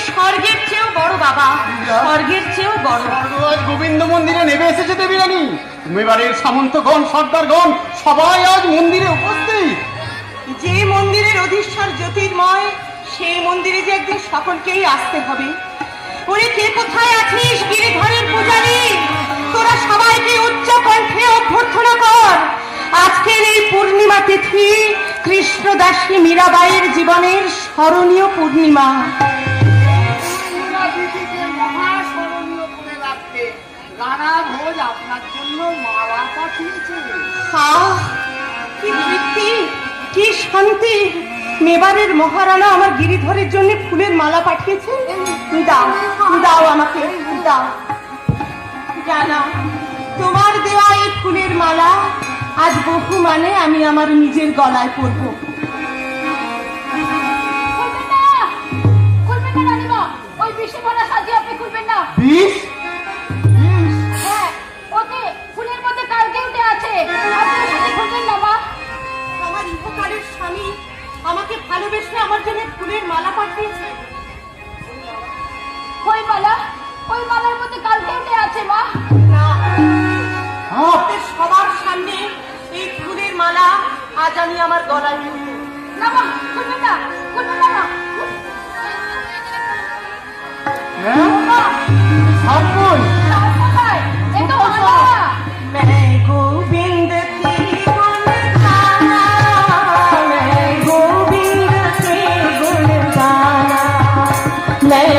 স্বর্গের চেয়েও বড় বাবা, স্বর্গের চেয়েও বড়। আজ গোবিন্দ মন্দিরে নেমে এসেছে দেবী রানী। মেবারের সামন্তগণ, সর্দারগণ সবাই আজ মন্দিরে উপস্থিত। যে মন্দিরের অধীশ্বর জ্যোতির্ময়, সেই মন্দিরে যে একদিন সকলকেই আসতে হবে। ওরে কে কোথায় আছিস গিরিধরের পূজারী, তোরা সবাইকে উচ্চ কণ্ঠে অভ্যর্থনা কর। আজকের এই পূর্ণিমা তিথি কৃষ্ণদাসী মীরাবাইয়ের জীবনের স্মরণীয় পূর্ণিমা। মহাস্মরণীয় করে রাখতে রানা ভোজ আপনার জন্য মালা পাঠিয়েছে। কি তৃপ্তি, কি শান্তি! মেবারের মহারানা আমার গিরিধরের জন্য ফুলের মালা পাঠিয়েছেন। দাও, দাও আমাকে, দাও। জানা, তোমার দেওয়া এই ফুলের মালা আজ বহু মানে আমি আমার নিজের গলায় পরব। ওই বিষে মালা সাজিয়ে আপনি খুলবেন না। বিষ? হ্যাঁ, ওতে ফুলের মধ্যে কালকে উঠে আছে, আপনি সাথে খুলবেন না মা। আমার ইহকালের স্বামী আমাকে ভালোবেসে আমার জন্য ফুলের মালা পাঠিয়েছে। ওই মালা, ওই মালার মধ্যে কালকে উঠে আছে মা। না, আমাদের সবার সামনে এই ফুলের মালা আজ আমি আমার গলায় পরব। না মা, খুলবেন না, খুলবেন না মা। হ্যাঁ? সব কই? সাহস কোথায়? এ তো মালা। मैं गोविंद की गुण गाना, मैं गोविंद के गुण गाना, मैं